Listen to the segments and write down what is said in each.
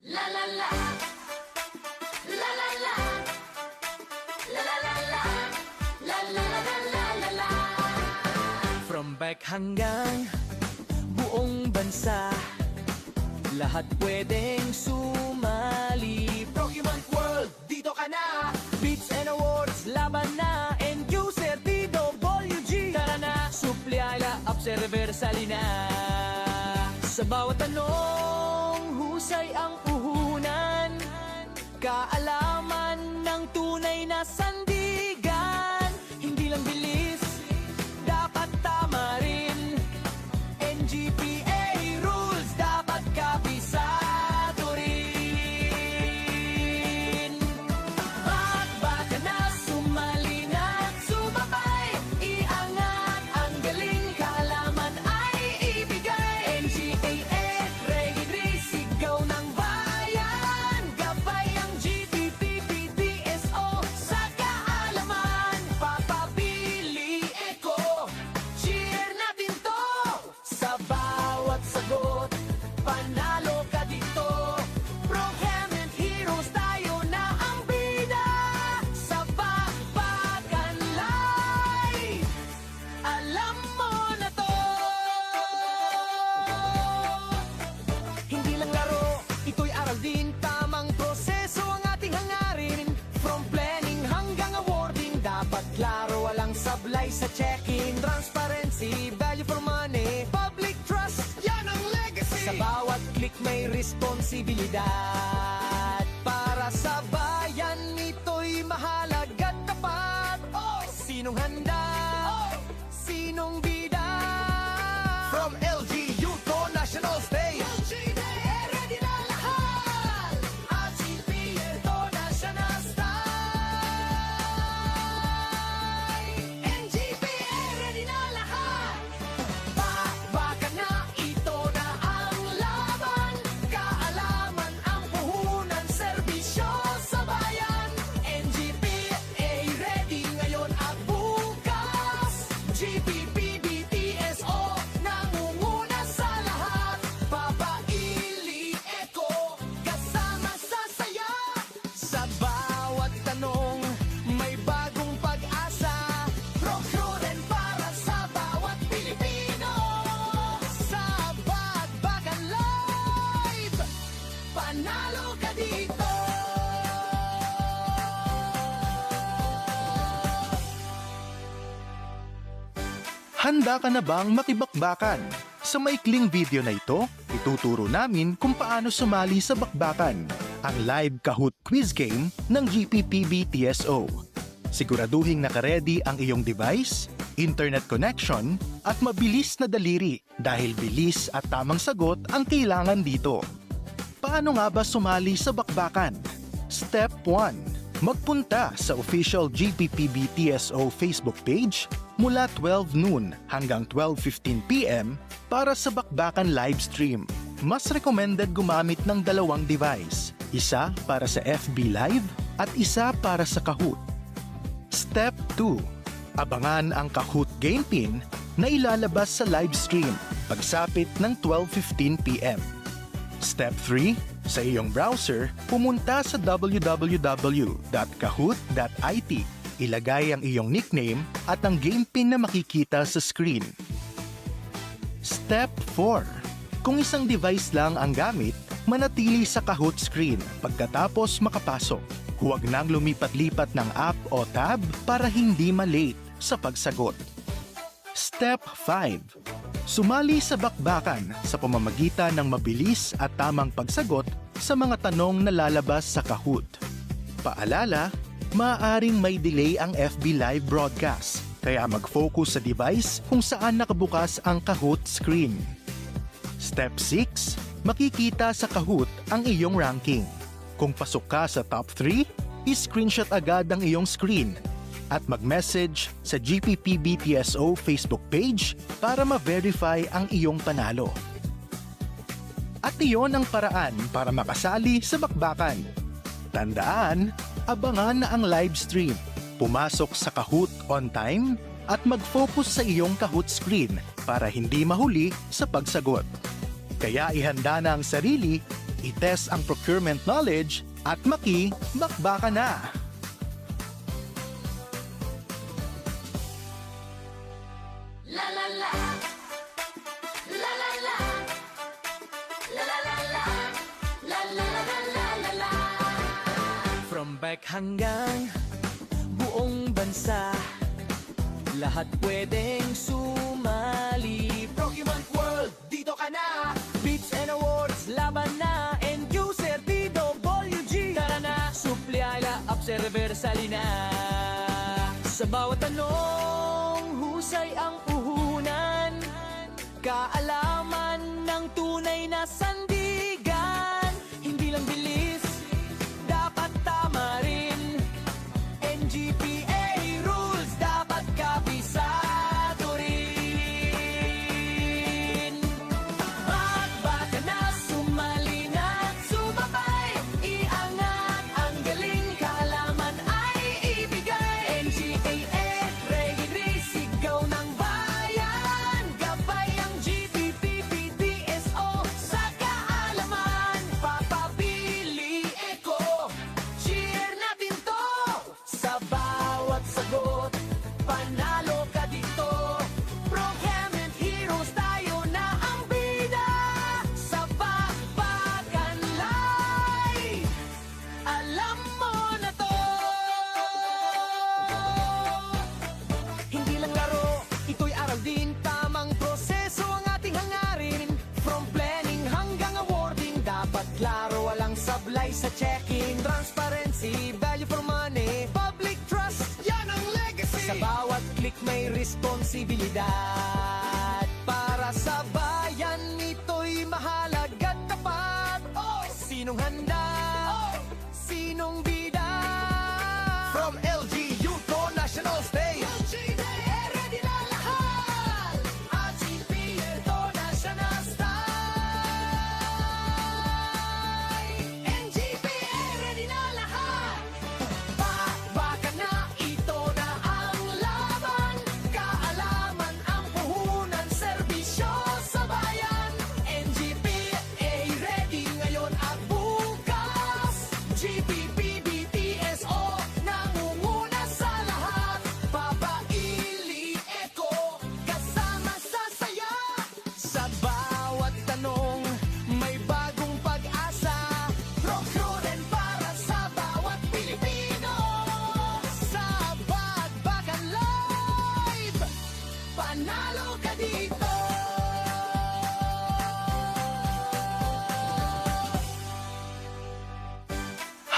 La la la, la la la, la la la la, la la la la la la. From back hanggang buong bansa, lahat pwedeng sumali. Pokemon World, dito ka na! Beats and awards, laban na! End user, DWG! Tara na! Supliala, observer, salina! Sa bawat tanong, husay ang puhunan. Kaalaman ng tunay na sandigan. Hindi lang bilis, dapat tama rin. NGPA rules, dapat kabisado rin. Magbaka na, sumali na, sumabay. Iangat ang galing, kaalaman ay ibigay. NGPA, regidri, sigaw ng bayan. Gabay ang GPPBDSO sa kaalaman. Papabili Eco, cheer natin to. Sa bawat sagot, panalo ka dito. Program heroes, tayo na ang bida. Sa Bakbakan Live, alam mo na to. Hindi lang laro, ito'y aral din. Tamang proseso ang ating hangarin. From planning hanggang awarding, dapat klaro, walang sablay sa checking. Transparency, value for money, public trust, yan ang legacy. Sa bawat click may responsibilidad. Para sa bayan, ito'y mahalaga at tapat. Oh, sinong handa? Oh, sinong bida? From LGU to national stage, ready na lahat. RGP to national style. NGPA, ready na lahat. Bakbakan na, ito na ang laban. Kaalaman ang puhunan, serbisyo sa bayan. NGPA, ready ngayon at bukas. GPPBTSO, nangunguna sa lahat. Papaili Eco, kasama sa saya. Sa bawat tanong, may bagong pag-asa. Procurement para sa bawat Pilipino. Sa Bakbakan Live, panalo ka dito. Handa ka na bang makibakbakan? Sa maikling video na ito, ituturo namin kung paano sumali sa bakbakan, ang live Kahoot quiz game ng GPPBTSO. Siguraduhin nakaredy ang iyong device, internet connection, at mabilis na daliri dahil bilis at tamang sagot ang kailangan dito. Paano nga ba sumali sa bakbakan? Step 1. Magpunta sa official GPPBTSO Facebook page mula 12 noon hanggang 12:15 PM para sa bakbakan live stream. Mas recommended gumamit ng dalawang device, isa para sa FB Live at isa para sa Kahoot. Step 2. Abangan ang Kahoot game pin na ilalabas sa live stream pagsapit ng 12:15 PM. Step 3. Sa iyong browser, pumunta sa www.kahoot.it. Ilagay ang iyong nickname at ang game pin na makikita sa screen. Step 4. Kung isang device lang ang gamit, manatili sa Kahoot screen pagkatapos makapasok. Huwag nang lumipat-lipat ng app o tab para hindi malate sa pagsagot. Step 5. Sumali sa bakbakan sa pamamagitan ng mabilis at tamang pagsagot sa mga tanong na lalabas sa Kahoot. Paalala, maaaring may delay ang FB Live broadcast, kaya mag-focus sa device kung saan nakabukas ang Kahoot screen. Step 6. Makikita sa Kahoot ang iyong ranking. Kung pasok ka sa top 3, i-screenshot agad ang iyong screen at mag-message sa GPPBTSO Facebook page para ma-verify ang iyong panalo. At iyon ang paraan para makasali sa bakbakan. Tandaan, abangan na ang live stream, pumasok sa Kahoot on time at mag-focus sa iyong Kahoot screen para hindi mahuli sa pagsagot. Kaya ihanda na ang sarili itest ang procurement knowledge at bakbaka na! La la la. La la la. La la la la. La la la la la la. From back hanggang buong bansa, lahat pwedeng sumali. Pokemon World, dito ka na! Beats and awards, laban na! End user, DWG! Tara na! Supli, Ayla, Observer, Salina! Sa bawat tanong, husay ang puhunan. Kaalaman ng tunay na sandigan. Hindi lang bilis, dapat tama rin. NGPA rules, dapat kabisado rin. Magbaka na, sumali na, sumabay. Iangat ang galing, kaalaman ay ibigay. NGPA, registry, sigaw ng bayan. Gabay ang GPPBDSO sa kaalaman. Papabili Eco, cheer natin to. Sa bawat sagot, panalo ka dito. Procurement heroes, tayo na ang bida. Sa bakbakan live, alam mo na to. Hindi lang laro, ito'y aral din. Tamang proseso ang ating hangarin. From planning hanggang awarding, dapat klaro, walang sablay sa checking. Transparency, value for money, public trust, yan ang legacy. Sa bawat click may responsibilidad. Para sa bayan, ito'y mahalaga at tapat. Sinong handa? Sinong bida? From LGU to national stage, ready na lahat. At CPL to national style. NGPA, ready na lahat. Bakbakan na, ito na ang laban. Kaalaman ang puhunan, serbisyo sa bayan. NGPA, ready ngayon at bukas. GPPBTSO, nangunguna sa lahat. Papaili Eco, kasama sa saya. Sa bawat tanong, may bagong pag-asa. Procurement para sa bawat Pilipino. Sa Bakbakan Live, panalo ka dito.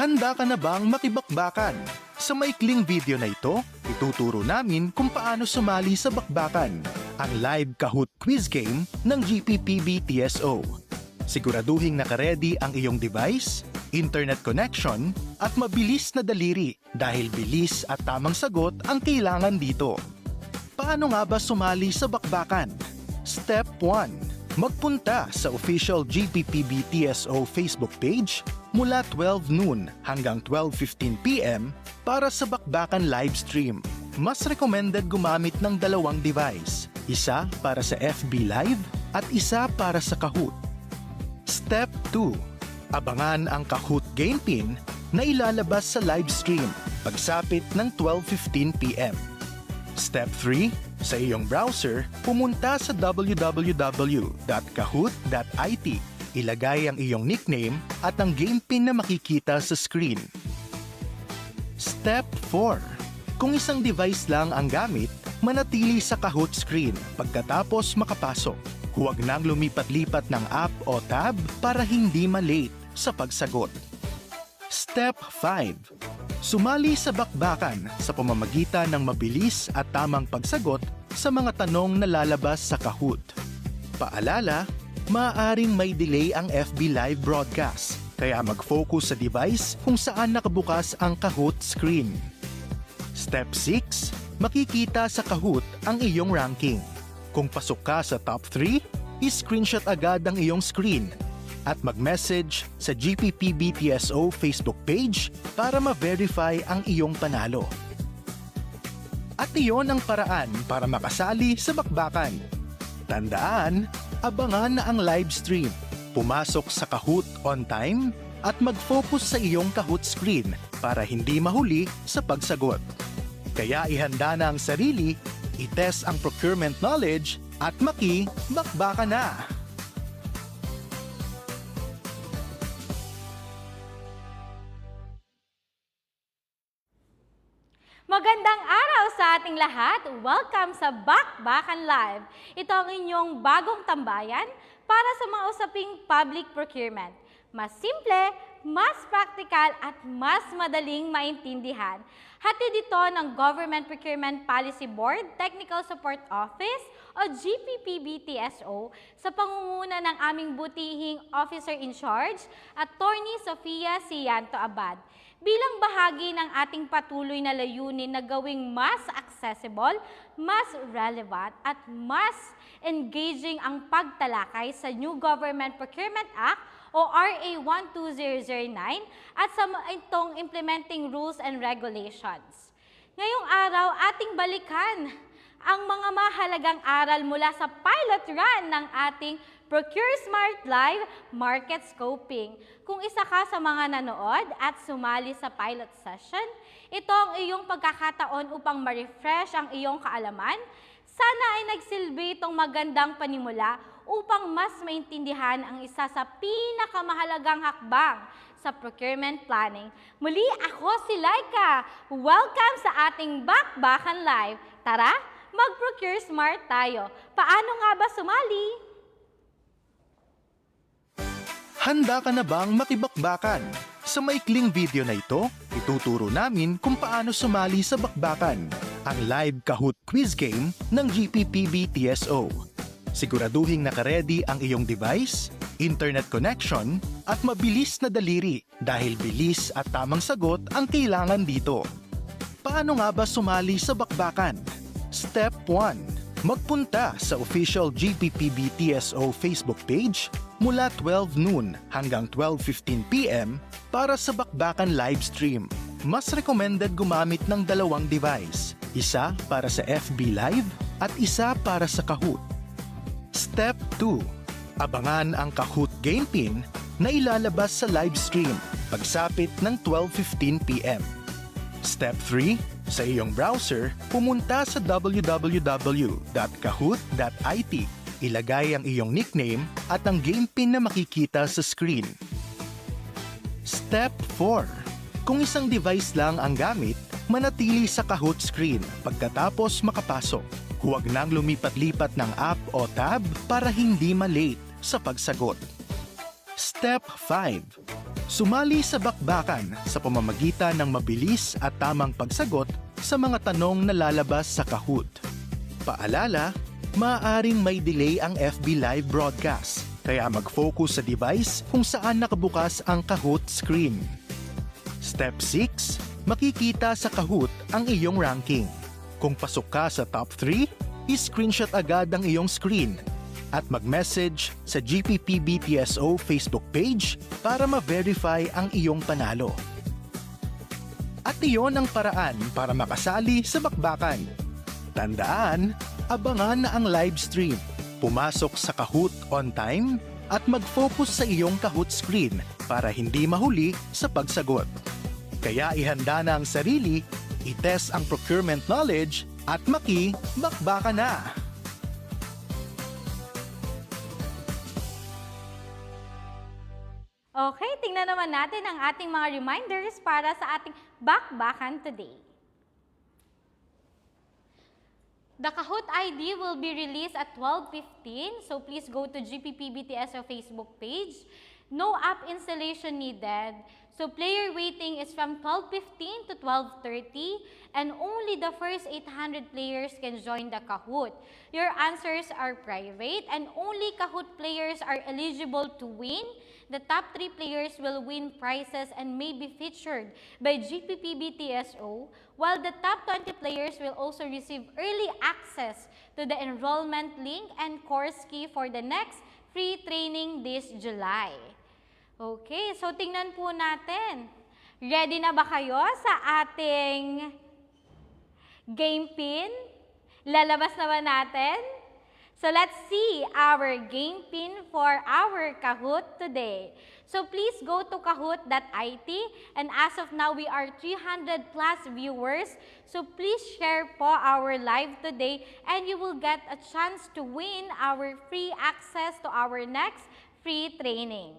Handa ka na bang makibakbakan? Sa maikling video na ito, ituturo namin kung paano sumali sa bakbakan, ang live Kahoot quiz game ng GPPBTSO. Siguraduhing nakaredy ang iyong device, internet connection, at mabilis na daliri dahil bilis at tamang sagot ang kailangan dito. Paano nga ba sumali sa bakbakan? Step 1. Magpunta sa official GPPBTSO Facebook page mula 12 noon hanggang 12:15 PM para sa bakbakan live stream. Mas recommended gumamit ng dalawang device, isa para sa FB Live at isa para sa Kahoot. Step 2. Abangan ang Kahoot game pin na ilalabas sa live stream pagsapit ng 12:15 PM. Step 3. Sa iyong browser, pumunta sa www.kahoot.it. Ilagay ang iyong nickname at ang game pin na makikita sa screen. Step 4. Kung isang device lang ang gamit, manatili sa Kahoot screen pagkatapos makapasok. Huwag nang lumipat-lipat ng app o tab para hindi malate sa pagsagot. Step 5. Sumali sa bakbakan sa pamamagitan ng mabilis at tamang pagsagot sa mga tanong na lalabas sa Kahoot. Paalala, maaaring may delay ang FB Live broadcast, kaya mag-focus sa device kung saan nakabukas ang Kahoot screen. Step 6. Makikita sa Kahoot ang iyong ranking. Kung pasok ka sa top 3, i-screenshot agad ang iyong screen at mag-message sa GPPBTSO Facebook page para ma-verify ang iyong panalo. At iyon ang paraan para makasali sa bakbakan. Tandaan, abangan na ang live stream. pumasok sa Kahoot on time, at mag-focus sa iyong Kahoot screen para hindi mahuli sa pagsagot. Kaya ihanda na ang sarili, itest ang procurement knowledge, at bakbaka na! Magandang araw sa ating lahat! Welcome sa Bakbakan Live. Ito ang inyong bagong tambayan para sa mga usaping public procurement. Mas simple, mas practical at mas madaling maintindihan. Hatid ito ng Government Procurement Policy Board Technical Support Office o GPPB-TSO sa pangunguna ng aming butihing Officer in Charge, Attorney Sofia Cianto Abad. Bilang bahagi ng ating patuloy na layunin na gawing mas accessible, mas relevant at mas engaging ang pagtalakay sa New Government Procurement Act o RA 12009 at sa itong implementing rules and regulations. Ngayong araw, ating balikan ang mga mahalagang aral mula sa pilot run ng ating Procure Smart Live Market Scoping. Kung isa ka sa mga nanood at sumali sa pilot session, ito ang iyong pagkakataon upang ma-refresh ang iyong kaalaman. Sana ay nagsilbi itong magandang panimula upang mas maintindihan ang isa sa pinakamahalagang hakbang sa procurement planning. Muli, ako si Laika. Welcome sa ating Bakbakan Live. Tara, mag-Procure Smart tayo. Paano nga ba sumali? Handa ka na bang makibakbakan? Sa maikling video na ito, ituturo namin kung paano sumali sa bakbakan, ang live Kahoot quiz game ng GPPB-TSO. Siguraduhing nakaredy ang iyong device, internet connection, at mabilis na daliri dahil bilis at tamang sagot ang kailangan dito. Paano nga ba sumali sa bakbakan? Step 1. Magpunta sa official GPPB-TSO Facebook page mula 12 noon hanggang 12:15 p.m. para sa bakbakan live stream. Mas recommended gumamit ng dalawang device, isa para sa FB Live at isa para sa Kahoot. Step 2. Abangan ang Kahoot game pin na ilalabas sa live stream pagsapit ng 12:15 p.m. Step 3. Sa iyong browser, pumunta sa www.kahoot.it. Ilagay ang iyong nickname at ang game pin na makikita sa screen. Step 4. Kung isang device lang ang gamit, manatili sa Kahoot screen pagkatapos makapasok. Huwag nang lumipat-lipat ng app o tab para hindi malate sa pagsagot. Step 5. Sumali sa bakbakan sa pamamagitan ng mabilis at tamang pagsagot sa mga tanong na lalabas sa Kahoot. Paalala, maaaring may delay ang FB Live broadcast, kaya mag-focus sa device kung saan nakabukas ang Kahoot screen. Step 6. Makikita sa Kahoot ang iyong ranking. Kung pasok ka sa top 3, i-screenshot agad ang iyong screen at mag-message sa GPPB-TSO Facebook page para ma-verify ang iyong panalo. At iyon ang paraan para makasali sa bakbakan. Tandaan, abangan na ang live stream, pumasok sa Kahoot on time, at mag-focus sa iyong Kahoot screen para hindi mahuli sa pagsagot. Kaya ihanda na ang sarili, itest ang procurement knowledge, at bakbaka na! Okay, tingnan naman natin ang ating mga reminders para sa ating bakbakan today. The Kahoot ID will be released at 12:15, so please go to GPPB-TSO Facebook page. No app installation needed. So player waiting is from 12:15 to 12:30 and only the first 800 players can join the Kahoot. Your answers are private and only Kahoot players are eligible to win. The top 3 players will win prizes and may be featured by GPPB-TSO, while the top 20 players will also receive early access to the enrollment link and course key for the next free training this July. Okay, so tingnan po natin. Ready na ba kayo sa ating game pin? Lalabas na ba natin? So let's see our game pin for our Kahoot today. So please go to kahoot.it, and as of now, we are 300 plus viewers. So please share po our live today, and you will get a chance to win our free access to our next free training.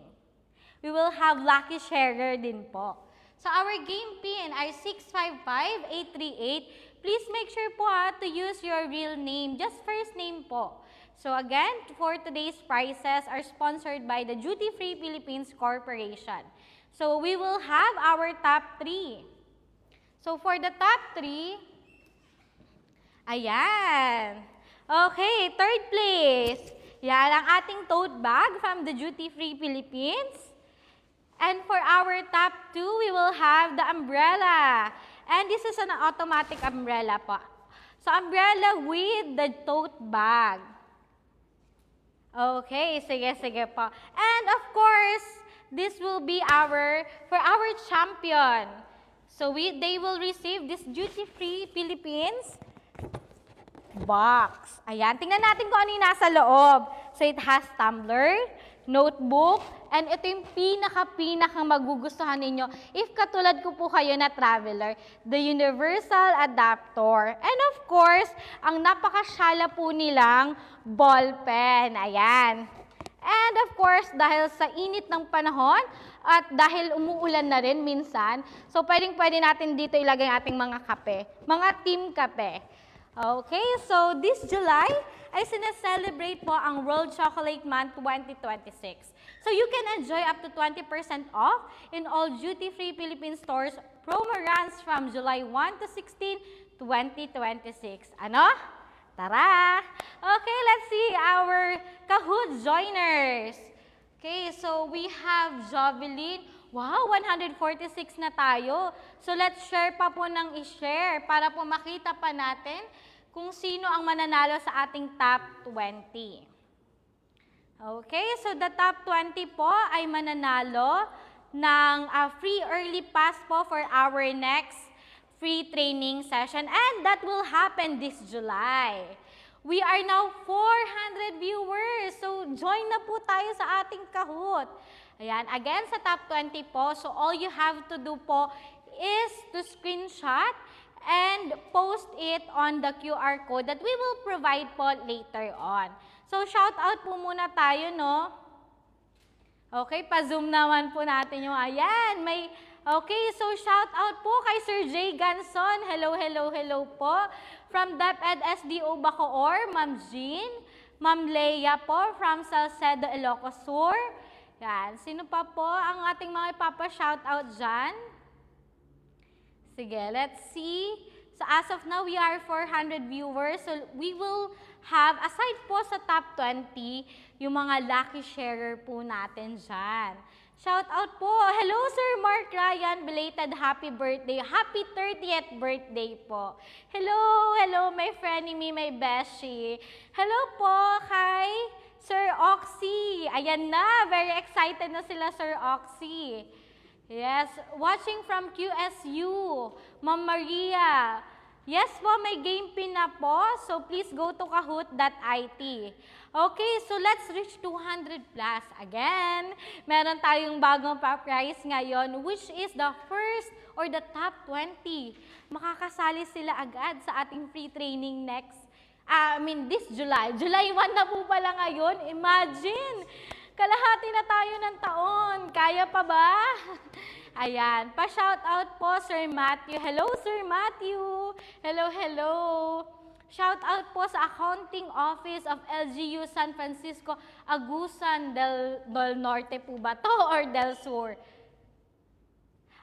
We will have lucky sharer din po. So our game pin ay 655838. Please make sure po to use your real name, just first name po. So again, for today's prizes are sponsored by the Duty Free Philippines Corporation. So we will have our top 3. So for the top 3, ayan. Okay, third place. Yan ang ating tote bag from the Duty Free Philippines. And for our top 2, we will have the umbrella. And this is an automatic umbrella po. So umbrella with the tote bag. Okay, sige po. And of course, this will be for our champion. So they will receive this Duty Free Philippines box. Ayan, tingnan natin kung ano yung nasa loob. So it has tumbler, notebook, and ito yung pinakang magugustuhan ninyo. If katulad ko po kayo na traveler, the universal adapter. And of course, ang napakasyala po nilang ball pen. Ayan. And of course, dahil sa init ng panahon at dahil umuulan na rin minsan, so pwede natin dito ilagay ating mga kape, mga team kape. Okay, so this July ay sineselebrate po ang World Chocolate Month 2026. So you can enjoy up to 20% off in all duty-free Philippine stores. Promo runs from July 1 to 16, 2026. Ano? Tara! Okay, let's see our Kahoot joiners. Okay, so we have Jovelyn. Wow, 146 na tayo. So let's share pa po ng i-share para po makita pa natin kung sino ang mananalo sa ating top 20. Okay, so the top 20 po ay mananalo ng free early pass po for our next free training session, and that will happen this July. We are now 400 viewers, so join na po tayo sa ating Kahoot. Ayan, again sa top 20 po, so all you have to do po is to screenshot and post it on the QR code that we will provide po later on. So shout out po muna tayo, no? Okay, pa-zoom naman po natin yung ayan. Okay, so shout out po kay Sir Jay Ganson. Hello po. From DepEd SDO Bacoor, Ma'am Jean. Ma'am Leia po from Salcedo, Ilocos Sur. Yan. Sino pa po ang ating mga ipapa-shoutout dyan? Sige, let's see. So as of now, we are 400 viewers. So we will have, aside po sa top 20, yung mga lucky sharer po natin dyan. Shoutout po. Hello, Sir Mark Ryan. Belated happy birthday. Happy 30th birthday po. Hello, my frenemy, my beshi. Hello po kay Sir Oxy. Ayan na, very excited na sila, Sir Oxy. Yes, watching from QSU, Ma'am Maria. Yes po, may game pin na po, so please go to kahoot.it. Okay, so let's reach 200 plus. Again, meron tayong bagong pa-prize ngayon, which is the first or the top 20. Makakasali sila agad sa ating free training this July. July 1 na po pala ngayon. Imagine, kalahati na tayo ng taon. Kaya pa ba? Ayan, pa-shoutout po, Sir Matthew. Hello, Sir Matthew. Hello. Shoutout po sa Accounting Office of LGU San Francisco, Agusan del Norte po ba to or del Sur?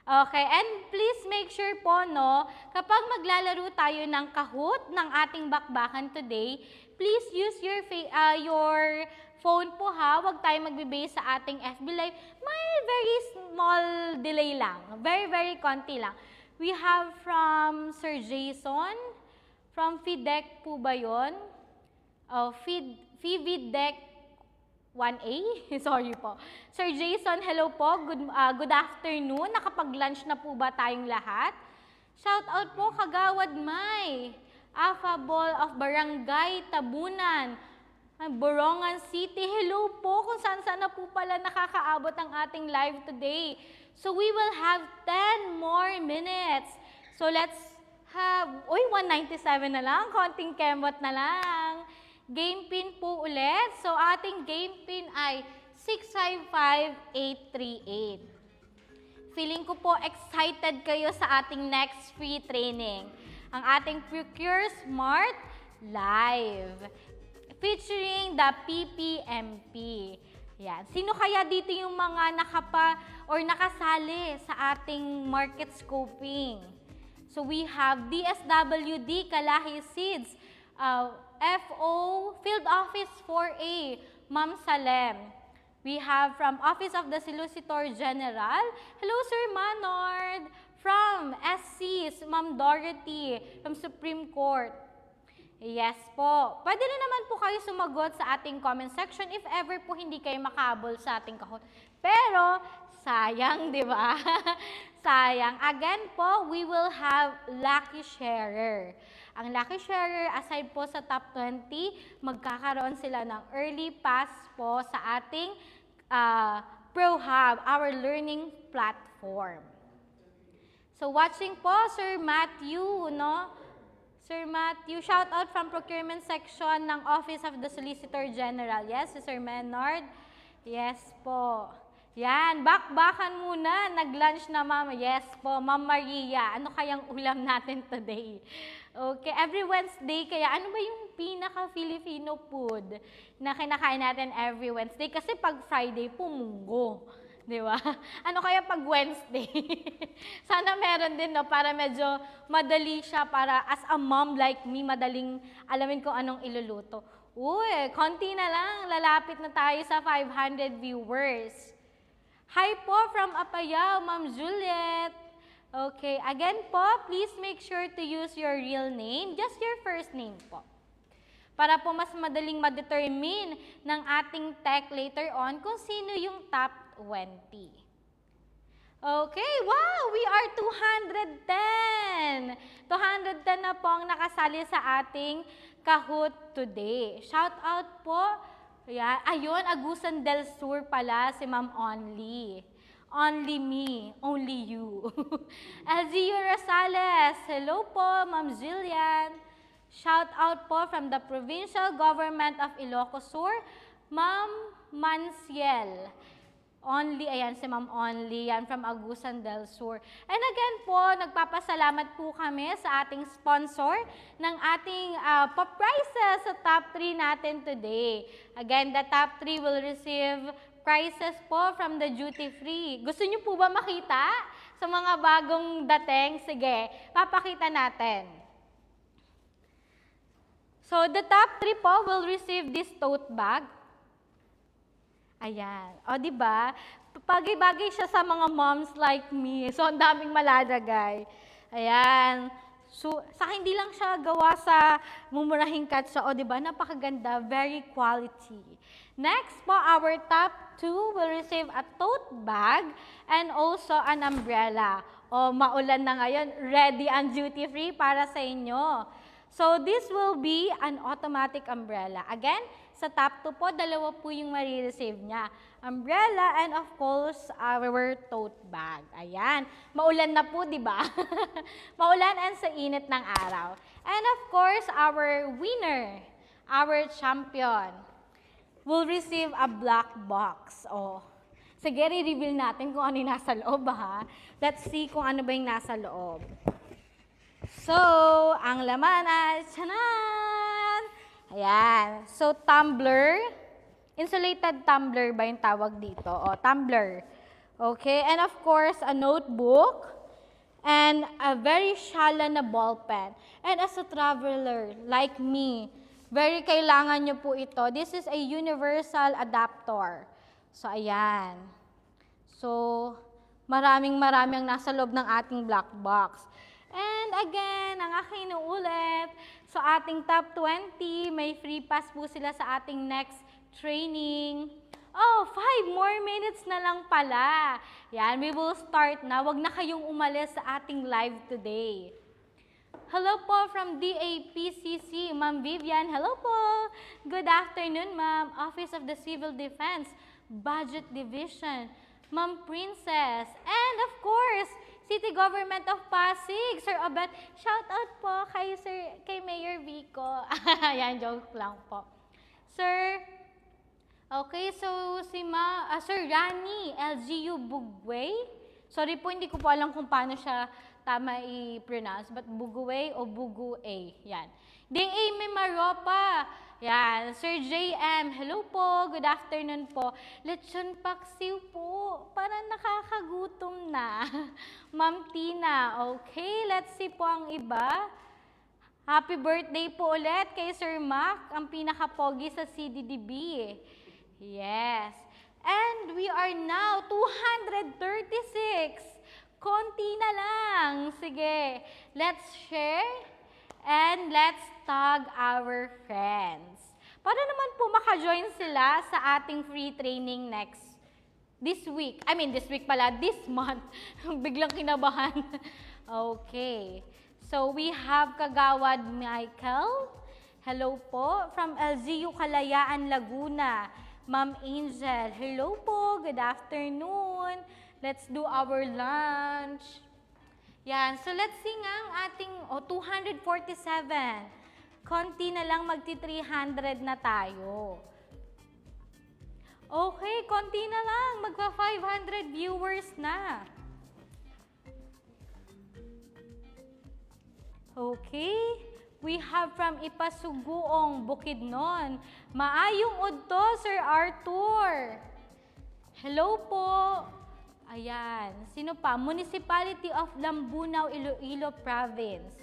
Okay, and please make sure po, no, kapag maglalaro tayo ng Kahoot ng ating bakbakan today, please use your phone po ha, huwag tayo magbe-base sa ating FB Live. May very small delay lang, very konti lang. We have from Sir Jason, from FIDEC po ba yun? FIVIDEC 1A? Sorry po. Sir Jason, hello po. Good afternoon. Nakapag-lunch na po ba tayong lahat? Shout out po Kagawad May, Affable of Barangay Tabunan, Borongan City, hello po kung saan-saan na po pala nakakaabot ang ating live today. So we will have 10 more minutes. So let's have, 197 na lang, konting kembot na lang. Game pin po ulit. So ating game pin ay 655838. Feeling ko po excited kayo sa ating next free training. Ang ating Procure Smart Live featuring the PPMP. Yan. Sino kaya dito yung mga nakasali sa ating market scoping? So we have DSWD Kalahi Seeds, FO Field Office 4A, Ma'am Salem. We have from Office of the Solicitor General, hello Sir Manord. From SCs, Ma'am Dorothy, from Supreme Court. Yes po. Pwede na naman po kayo sumagot sa ating comment section if ever po hindi kayo makahabol sa ating kahon. Pero, sayang, di ba? Sayang. Again po, we will have Lucky Sharer. Ang Lucky Sharer, aside po sa top 20, magkakaroon sila ng early pass po sa ating ProHub, our learning platform. So, watching po, Sir Matthew, no? Sir Matthew, shout out from procurement section ng Office of the Solicitor General. Yes, si Sir Menard. Yes po. Yan, bakbakan muna. Nag-lunch na Ma'am. Yes po, Ma'am Maria. Ano kayang ulam natin today? Okay, every Wednesday kaya ano ba yung pinaka-Filipino food na kinakain natin every Wednesday? Kasi pag Friday po, munggo. Di ba? Ano kaya pag Wednesday? Sana meron din, no? Para medyo madali siya para as a mom like me, madaling alamin kung anong iluluto. Uy, konti na lang. Lalapit na tayo sa 500 viewers. Hi po from Apayao, Ma'am Juliet. Okay, again po, please make sure to use your real name, just your first name po. Para po mas madaling ma-determine ng ating tech later on kung sino yung top 20. Okay, wow! We are 210! 210 na po ang nakasali sa ating Kahoot today. Shout out po. Yan. Ayun, Agusan del Sur pala si Ma'am Only. Only me, only you. Elzio Rosales, hello po, Ma'am Jillian. Shout out po from the Provincial Government of Ilocos Sur, Ma'am Manciel. Only, ayan si Ma'am Only, yan from Agusan del Sur. And again po, nagpapasalamat po kami sa ating sponsor ng ating pa-prizes sa top 3 natin today. Again, the top 3 will receive prizes po from the duty free. Gusto niyo po ba makita sa mga bagong dating? Sige, papakita natin. So, the top 3 po will receive this tote bag. Ayan. O, diba? Bagay-bagay siya sa mga moms like me. So, ang daming malalagay. Ayan. So, sa hindi lang siya gawa sa mumurahing katsa. O, diba? Napakaganda. Very quality. Next po, our top 2 will receive a tote bag and also an umbrella. O, maulan na ngayon. Ready and duty free para sa inyo. So, this will be an automatic umbrella. Again, sa top 2 po, dalawa po yung marireceive niya. Umbrella and of course, our tote bag. Ayan. Maulan na po, di ba? Maulan and sa init ng araw. And of course, our winner, our champion, will receive a black box. Oh. Sige, i-reveal natin kung ano yung nasa loob, ha? Let's see kung ano ba yung nasa loob. So, ang laman ay, tchanan! Ayan. So, tumbler. Insulated tumbler ba yung tawag dito? O, tumbler. Okay. And of course, a notebook. And a very shallow na ball pen. And as a traveler, like me, very kailangan nyo po ito. This is a universal adapter. So, ayan. So, maraming ang nasa loob ng ating black box. And again, ang aking inuulit, sa ating top 20, may free pass po sila sa ating next training. Oh, 5 more minutes na lang pala. Yan, we will start na. Huwag na kayong umalis sa ating live today. Hello po from DAPCC, Ma'am Vivian. Hello po. Good afternoon, Ma'am. Office of the Civil Defense, Budget Division, Ma'am Princess. And of course, City Government of Pasig, Sir Obet. Shout out po kay Mayor Vico. Yan, joke lang po. Sir, okay, so si Sir Rani, LGU Bugway. Sorry po, hindi ko po alam kung paano siya tama i-pronounce, but Bugway o Buguay. Yan. D.A. Mimaropa. Yan. Sir JM, hello po. Good afternoon po. Lechon paksiw po. Parang nakakagutom na. Ma'am Tina. Okay, let's see po ang iba. Happy birthday po ulit kay Sir Mac, ang pinaka-pogi sa CDDB. Yes. And we are now 236. Konti na lang. Sige, let's share and let's tag our friends. Para naman po maka-join sila sa ating free training this week pala, this month. Biglang kinabahan. Okay. So we have Kagawad Michael. Hello po. From LGU Kalayaan, Laguna. Ma'am Angel. Hello po. Good afternoon. Let's do our lunch. Yan. So, let's sing ang ating 247. Konti na lang magti-300 na tayo. Okay, konti na lang. Magpa-500 viewers na. Okay. We have from Ipasuguong, Bukidnon. Maayong udto, Sir Arthur. Hello po. Ayan. Sino pa? Municipality of Lambunaw, Iloilo Province.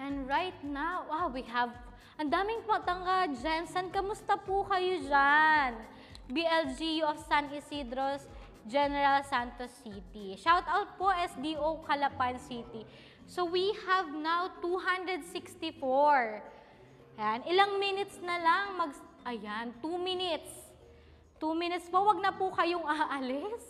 And right now, wow, we have, ang daming patangga dyan. San, kamusta po kayo dyan? BLGU of San Isidro's General Santos City. Shout out po SDO Calapan City. So we have now 264. Ayan. Ilang minutes na lang ayan, 2 minutes. 2 minutes po, wag na po kayong aalis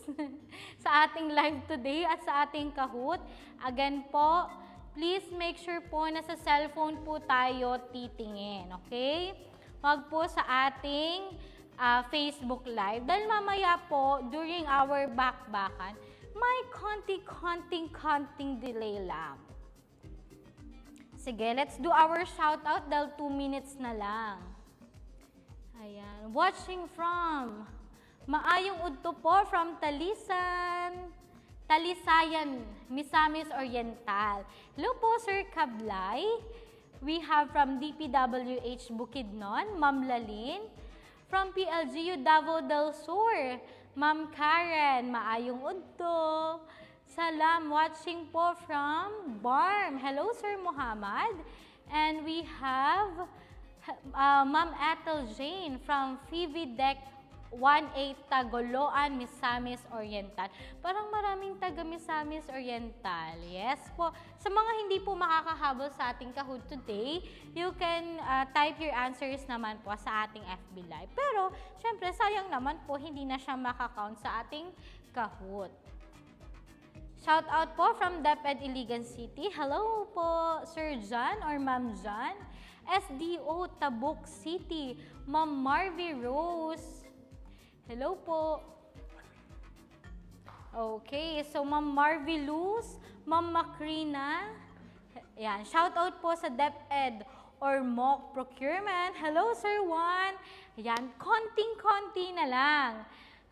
sa ating live today at sa ating Kahoot. Again po, please make sure po na sa cellphone po tayo titingin, okay? Wag po sa ating Facebook Live. Dahil mamaya po, during our bakbakan, may konting delay lang. Sige, let's do our shoutout dahil 2 minutes na lang. Ayan. Watching from Maayong Udto po from Talisayan, Misamis Oriental. Hello po, Sir Kablay. We have from DPWH Bukidnon, Ma'am Lalin. From PLGU Davao del Sur, Ma'am Karen, Maayong Udto. Salam, watching po from BARM. Hello, Sir Muhammad. And we have Ma'am Ethel Jane from Deck 18 Tagoloan, Misamis Oriental. Parang maraming taga Misamis Oriental. Yes po. Sa mga hindi po makakahabol sa ating Kahoot today, you can type your answers naman po sa ating FB Live. Pero, syempre, sayang naman po, hindi na siya makakount sa ating Kahoot. Shout out po from DepEd Iligan City. Hello po, Sir John or Ma'am John. SDO Tabuk City, Ma'am Marvy Rose. Hello po. Okay, so Ma'am Marvy Luz, Ma'am Macrina. Yan, shout out po sa DepEd or mock procurement. Hello, Sir Juan. Yan, konting-konti na lang.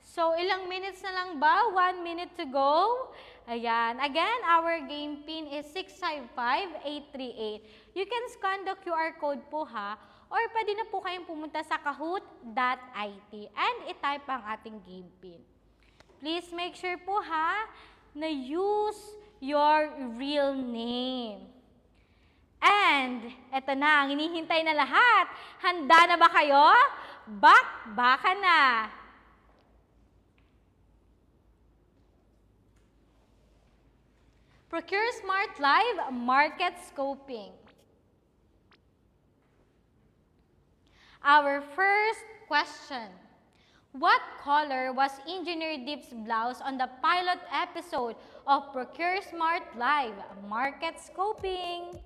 So, ilang minutes na lang ba? 1 minute to go. Ayan. Again, our game pin is 655838. You can scan the QR code po ha, or pwede na po kayong pumunta sa kahoot.it and i-type ang ating game pin. Please make sure po ha, na use your real name. And, eto na, ang hinihintay na lahat. Handa na ba kayo? Baka na! Procure Smart Live Market Scoping. Our first question. What color was Engineer Deep's blouse on the pilot episode of Procure Smart Live? Market scoping.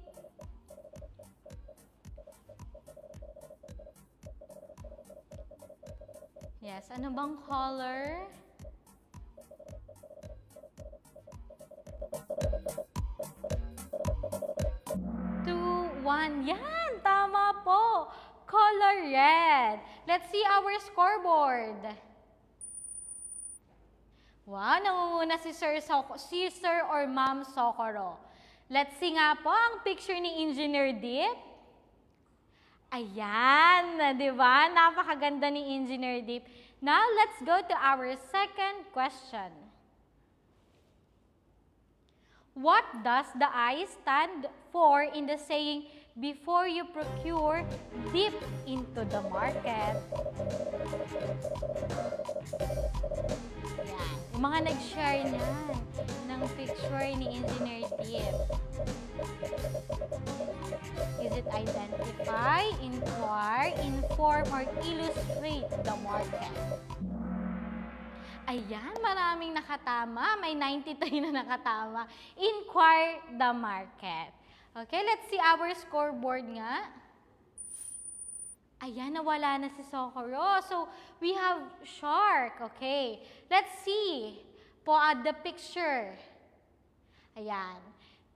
Yes, ano bang color? Two, one. Yan, tama po. Color red. Let's see our scoreboard. Wow, nangunguna si Sir or Ma'am Socorro. Let's see nga po ang picture ni Engineer Deep. Ayan, di ba? Napakaganda ni Engineer Deep. Now, let's go to our second question. What does the I stand for in the saying, before you procure, dip into the market? Yan. Yung mga nag-share niyan ng picture ni Engineer Deep. Is it identify, inquire, inform, or illustrate the market? Ayan, maraming nakatama. May 93 na nakatama. Inquire the market. Okay, let's see our scoreboard nga. Ayan, nawala na si Socorro. So, we have shark. Okay, let's see po at the picture. Ayan.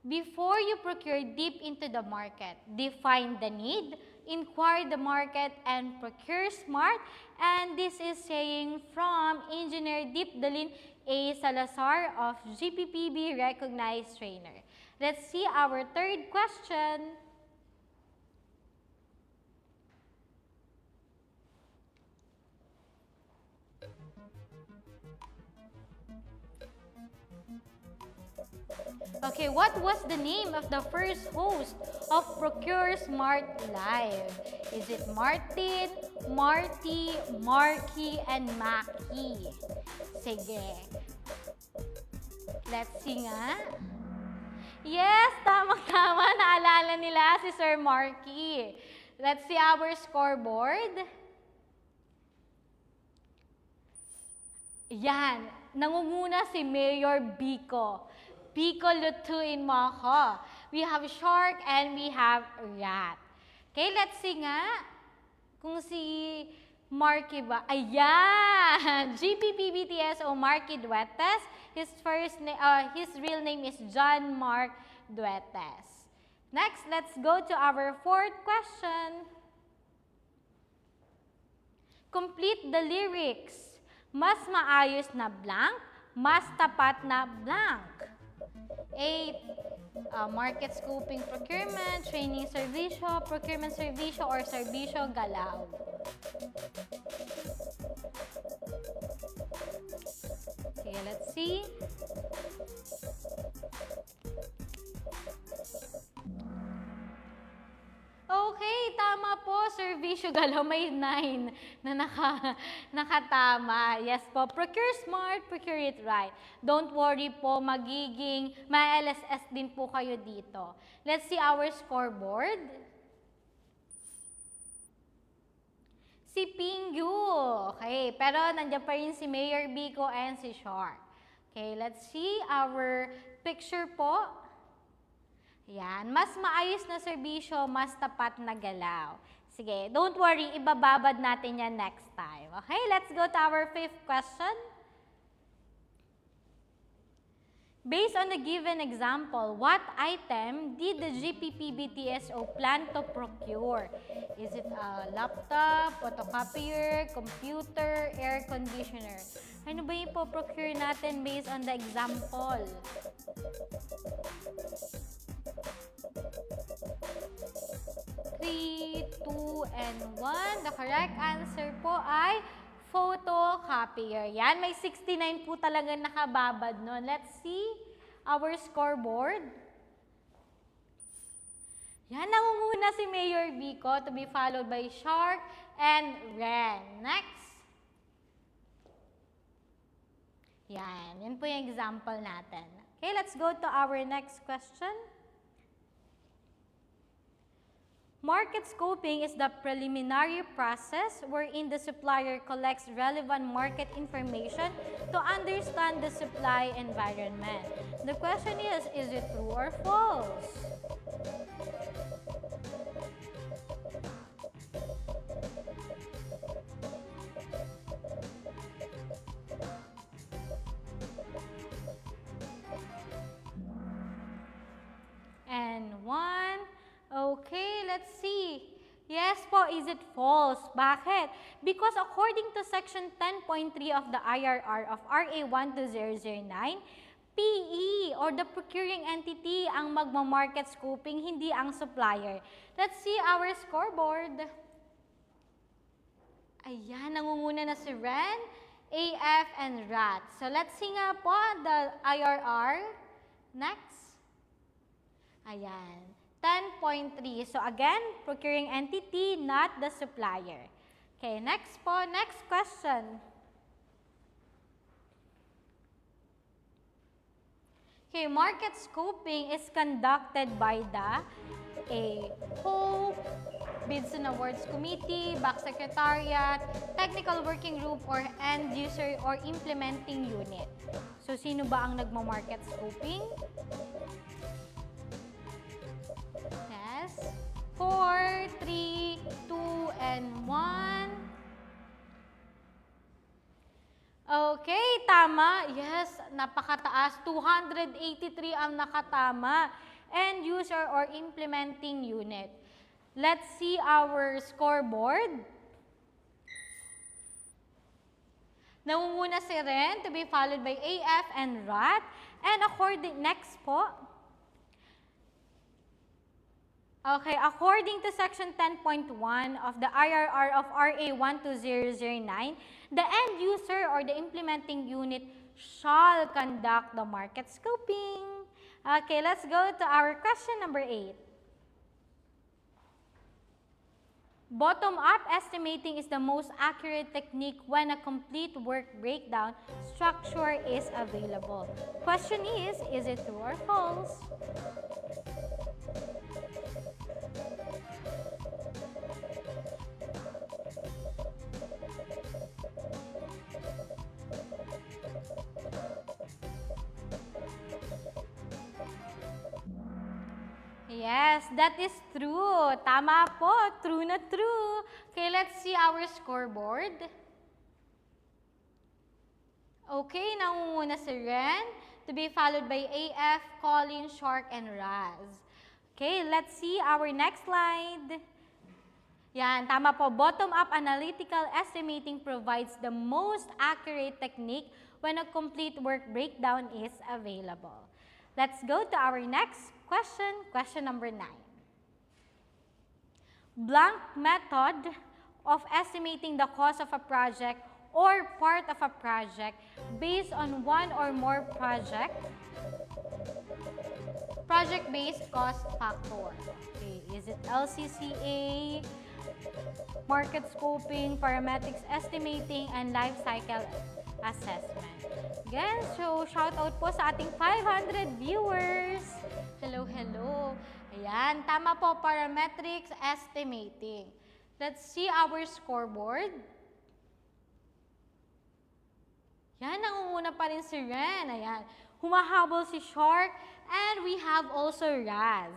Before you procure deep into the market, define the need, inquire the market, and procure smart. And this is saying from Engineer Deep Dalin A. Salazar of GPPB Recognized Trainer. Let's see our third question. Okay, what was the name of the first host of Procure Smart Live? Is it Martin, Marty, Marky, and Maki? Sige. Let's see nga. Yes, tamang-tama. Naalala nila si Sir Marky. Let's see our scoreboard. Yan. Nangunguna si Mayor Biko. Biko lutuin mo ako. We have shark and we have rat. Okay, let's see nga. Kung si Marky ba? Ayan! GPPBTSO Marky Duetes. His real name is John Mark Duetes. Next, let's go to our fourth question. Complete the lyrics. Mas maayos na blank, mas tapat na blank. 8. Market scoping procurement, training servisyo, procurement servisyo, or servisyo galaw. Okay, let's see. Okay, tama po. Servisyo galaw, may 9 na nakatama. Yes po. Procure smart, procure it right. Don't worry po, magiging ma-LSS din po kayo dito. Let's see our scoreboard. Si Pingyu. Okay, pero nandiyan pa rin si Mayor Biko and si Shark. Okay, let's see our picture po. Yan, mas maayos na serbisyo, mas tapat na galaw. Sige, don't worry, ibababad natin yan next time. Okay, let's go to our fifth question. Based on the given example, what item did the GPPBTSO plan to procure? Is it a laptop, photocopier, computer, air conditioner? Ano ba yung po-procure natin based on the example? 3, 2, and 1. The correct answer po ay photocopier. Yan, may 69 po talaga nakababad nun. Let's see our scoreboard. Yan, nangunguna si Mayor Biko to be followed by Shark and Ren. Next. Yan, yan po yung example natin. Okay, let's go to our next question. Market scoping is the preliminary process wherein the supplier collects relevant market information to understand the supply environment. The question is it true or false? And one. Okay, let's see. Yes po, is it false? Bakit? Because according to section 10.3 of the IRR of RA 12009, PE or the procuring entity ang magma-market scoping, hindi ang supplier. Let's see our scoreboard. Ayan, nangunguna na si Ren, AF, and RAT. So let's see nga po the IRR. Next. Ayan. 10.3. So again, procuring entity, not the supplier. Okay, next po. Next question. Okay, market scoping is conducted by the HOPE, Bids and Awards Committee, Back Secretariat, Technical Working Group, or End User or Implementing Unit. So, sino ba ang nagma-market scoping? 4, 3, 2, and 1. Okay, tama. Yes, napakataas. 283 ang nakatama. End user or implementing unit. Let's see our scoreboard. Nangunguna si Ren to be followed by AF and RAT. And next po. Okay, according to section 10.1 of the IRR of RA 12009, the end user or the implementing unit shall conduct the market scoping. Okay, let's go to our question number 8. Bottom-up estimating is the most accurate technique when a complete work breakdown structure is available. Question is it true or false? Yes, that is true. Tama po. True na true. Okay, let's see our scoreboard. Okay, nangunguna si Ren to be followed by AF, Colin, Shark, and Raz. Okay, let's see our next slide. Yan, tama po. Bottom-up analytical estimating provides the most accurate technique when a complete work breakdown is available. Let's go to our next question, question number 9. Blank method of estimating the cost of a project or part of a project based on one or more project-based cost factor. Okay, is it LCCA, market scoping, parametrics estimating, and life cycle assessment? Again, so shout out po sa ating 500 viewers. Hello, hello. Ayan, tama po, parametrics estimating. Let's see our scoreboard. Yan, nangunguna pa rin si Ren. Ayan, humahabol si Shark, and we have also Raz.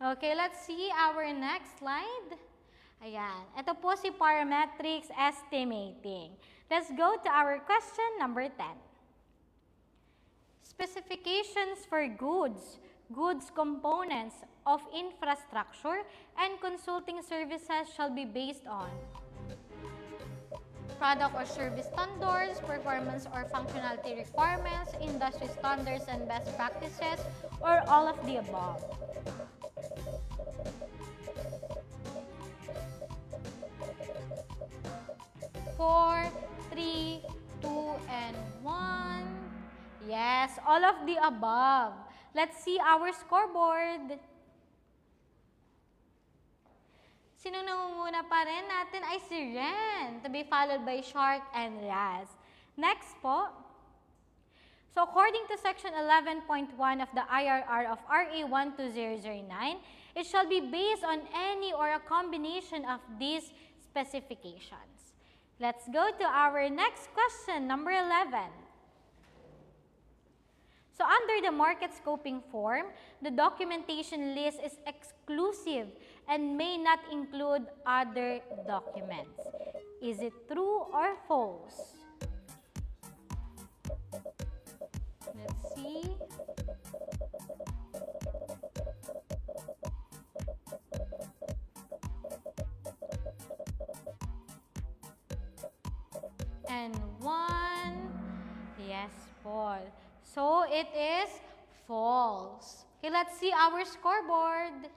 Okay, let's see our next slide. Ayan, ito po si parametrics estimating. Let's go to our question number 10. Specifications for goods components of infrastructure, and consulting services shall be based on product or service standards, performance or functionality requirements, industry standards and best practices, or all of the above. Four, 3, 2, and 1. Yes, all of the above. Let's see our scoreboard. Sinong nangunguna pa rin natin ay si Ren, to be followed by Shark and Raz. Next po. So according to section 11.1 of the IRR of RA 12009, it shall be based on any or a combination of these specifications. Let's go to our next question, number 11. So under the market scoping form, the documentation list is exclusive and may not include other documents. Is it true or false? Let's see. And 1. Yes, Paul. So it is false. Okay, let's see our scoreboard.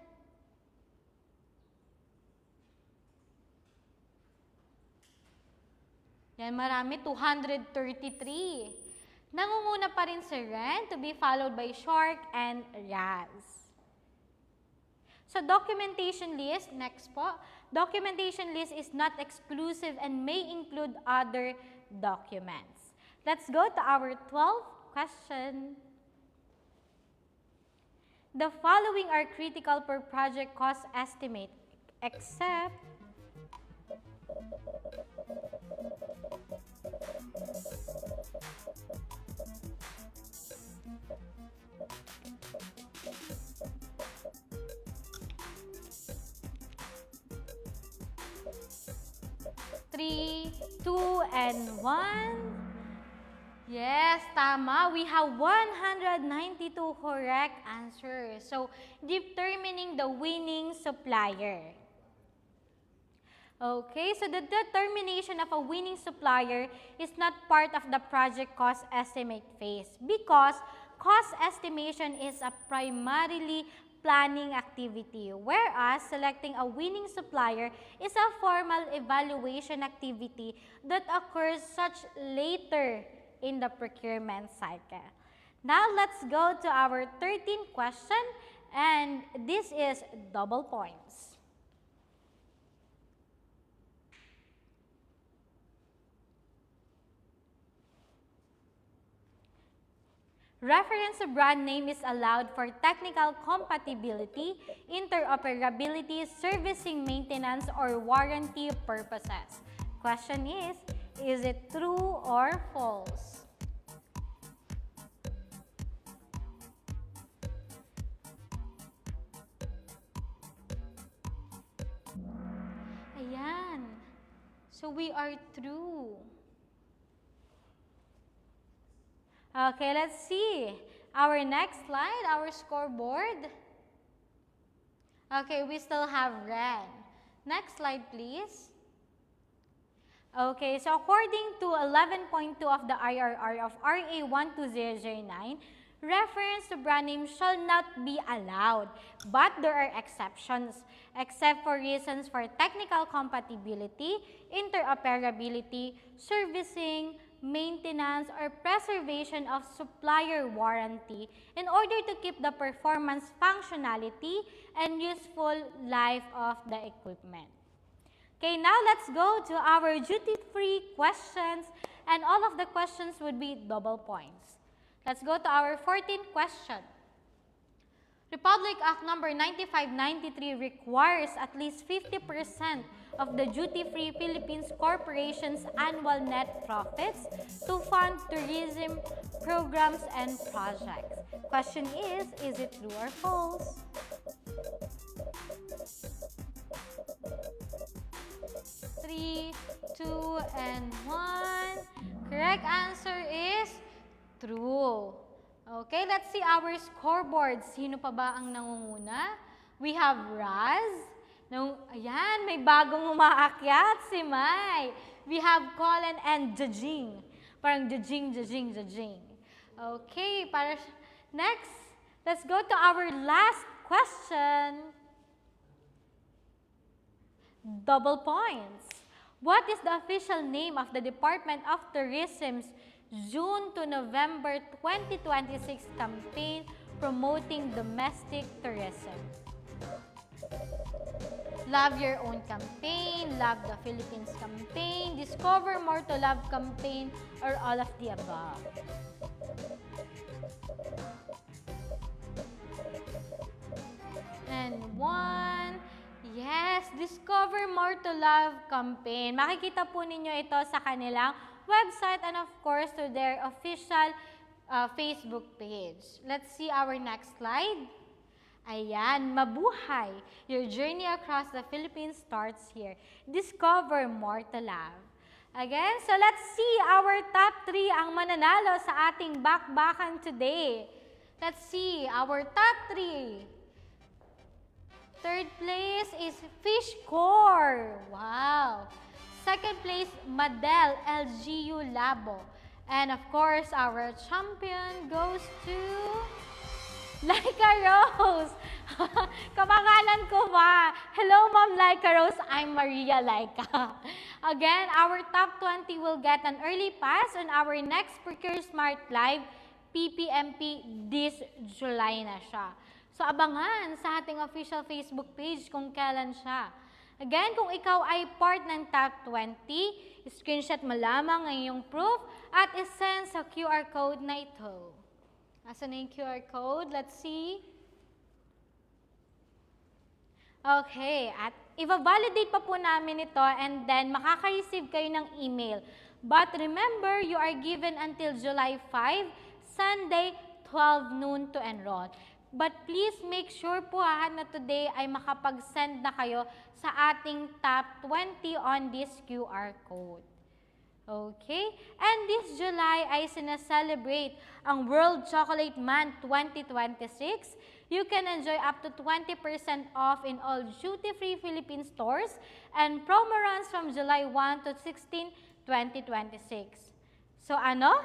Yan, marami, 233. Nangunguna pa rin si Ren, to be followed by Shark and Raz. So documentation list, next po. Documentation list is not exclusive and may include other documents. Let's go to our 12th question. The following are critical per project cost estimate, except three, 2, and 1. Yes, tama. We have 192 correct answers. So, determining the winning supplier. Okay, so the determination of a winning supplier is not part of the project cost estimate phase because cost estimation is a primarily planning activity, whereas selecting a winning supplier is a formal evaluation activity that occurs such later in the procurement cycle. Now, let's go to our 13th question, and this is double points. Reference to brand name is allowed for technical compatibility, interoperability, servicing, maintenance, or warranty purposes. Question is it true or false? Ayan. So we are true. Okay, let's see. Our next slide, our scoreboard. Okay, we still have red. Next slide, please. Okay, so according to 11.2 of the IRR of RA 12009, reference to brand name shall not be allowed, but there are exceptions, except for reasons for technical compatibility, interoperability, servicing, maintenance, or preservation of supplier warranty in order to keep the performance, functionality, and useful life of the equipment. Okay, now let's go to our duty-free questions, and all of the questions would be double points. Let's go to our 14th question. Republic Act number 9593 requires at least 50% of the duty-free Philippines Corporation's annual net profits to fund tourism programs and projects. Question is it true or false? Three, 2, and 1. Correct answer is true. Okay, let's see our scoreboard. Sino pa ba ang nangunguna? We have Raz. Ayan, may bagong umaakyat, si Mai. We have Colin and Jajing. Parang Jajing. Okay, next, let's go to our last question. Double points. What is the official name of the Department of Tourism's June to November 2026 campaign promoting domestic tourism? Love Your Own campaign, Love the Philippines campaign, Discover More to Love campaign, or all of the above? to Love campaign. Makikita po ninyo ito sa kanilang website and of course to their official Facebook page. Let's see our next slide. Ayan, mabuhay. Your journey across the Philippines starts here. Discover more to love. Again, so let's see our top 3 ang mananalo sa ating bakbakan today. Let's see our top 3. Third place is Fish Core. Wow. Second place, Madel LGU Labo. And of course, our champion goes to Laika Rose. Kapangalan ko ba? Hello, Ma'am Laika Rose. I'm Maria Laika. Again, our top 20 will get an early pass on our next Procure Smart Live PPMP this July na siya. So, abangan sa ating official Facebook page kung kailan siya. Again, kung ikaw ay part ng top 20, screenshot mo lamang ang iyong proof at isend sa QR code na ito. Asan na yung QR code? Let's see. Okay, at i-validate pa po namin ito and then makaka-receive kayo ng email. But remember, you are given until July 5, Sunday, 12 noon to enroll. But please make sure po na today ay makapag-send na kayo sa ating top 20 on this QR code. Okay? And this July ay sinaselebrate ang World Chocolate Month 2026. You can enjoy up to 20% off in all duty-free Philippine stores and promo runs from July 1 to 16, 2026. So ano?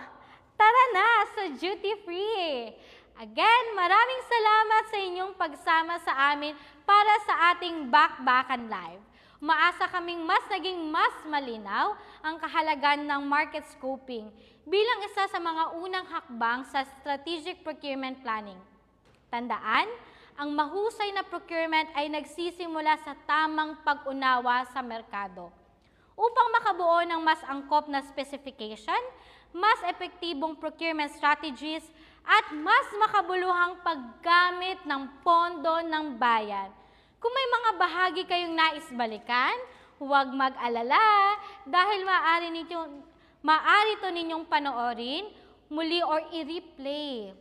Tara na sa duty-free! Again, maraming salamat sa inyong pagsama sa amin para sa ating Bakbakan Live. Umaasa kaming naging mas malinaw ang kahalagahan ng market scoping bilang isa sa mga unang hakbang sa strategic procurement planning. Tandaan, ang mahusay na procurement ay nagsisimula sa tamang pag-unawa sa merkado. Upang makabuo ng mas angkop na specification, mas epektibong procurement strategies, at mas makabuluhang paggamit ng pondo ng bayan. Kung may mga bahagi kayong nais balikan, huwag mag-alala dahil maaari ito ninyong panoorin muli or i-replay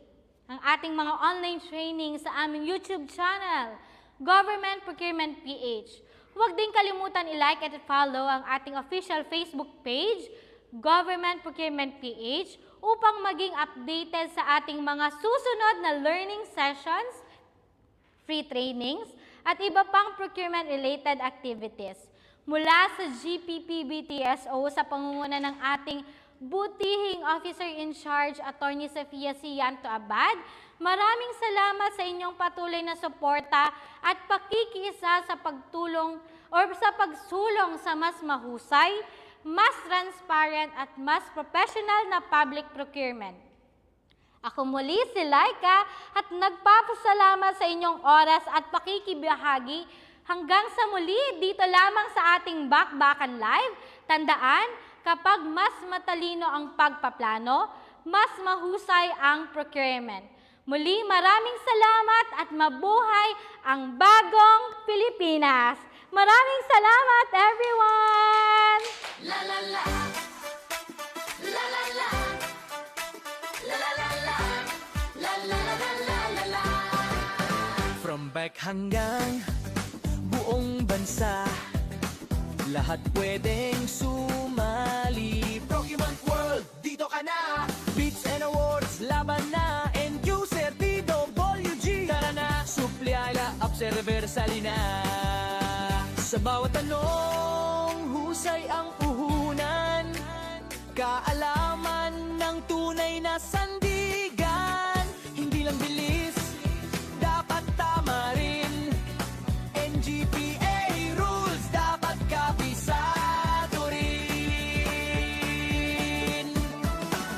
ang ating mga online training sa aming YouTube channel, Government Procurement PH. Huwag din kalimutan i-like at follow ang ating official Facebook page, Government Procurement PH, upang maging updated sa ating mga susunod na learning sessions, free trainings, at iba pang procurement-related activities. Mula sa GPP-BTSO sa pangunguna ng ating butihing Officer in Charge, Attorney Sofia Cianto Abad, maraming salamat sa inyong patuloy na suporta at pakikiisa sa pagsulong sa mas mahusay, mas transparent at mas professional na public procurement. Ako muli si Laika at nagpapasalamat sa inyong oras at pakikibahagi. Hanggang sa muli dito lamang sa ating Bakbakan Live. Tandaan, kapag mas matalino ang pagpaplano, mas mahusay ang procurement. Muli maraming salamat at mabuhay ang bagong Pilipinas. Maraming salamat everyone! La la la. La la la. La la la la. La la la la la la. From back hanggang buong bansa, lahat pwedeng sumali. Procurement World, dito ka na! Beats and awards, laban na! End user, DWG! Tara na! Supliala, observer, salina! Sa bawat tanong, husay ang puhunan, kaalaman ng tunay na sandigan. Hindi lang bilis, dapat tama rin. NGPA rules, dapat kabisado rin.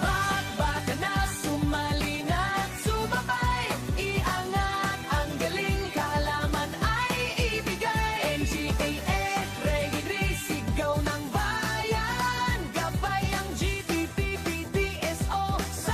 Bakbakan na, sumali na, sumabay, iangat ang galing, kaalaman ay ibigay. NGPA, regidri, sigaw ng bayan, gabay ang GPP, BDSO, sa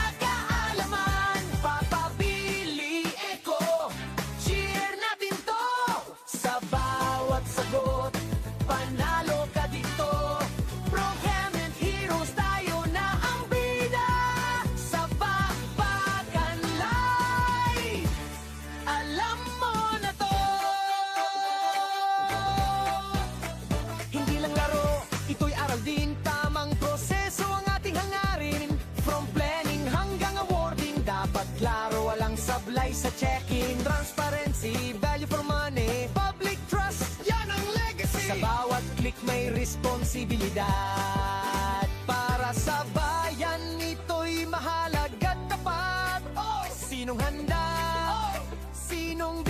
klaro, walang sablay sa checking. Transparency, value for money, public trust, yan ang legacy. Sa bawat click may responsibilidad. Para sa bayan, ito'y mahalaga at tapat. Sinong handa? Sinong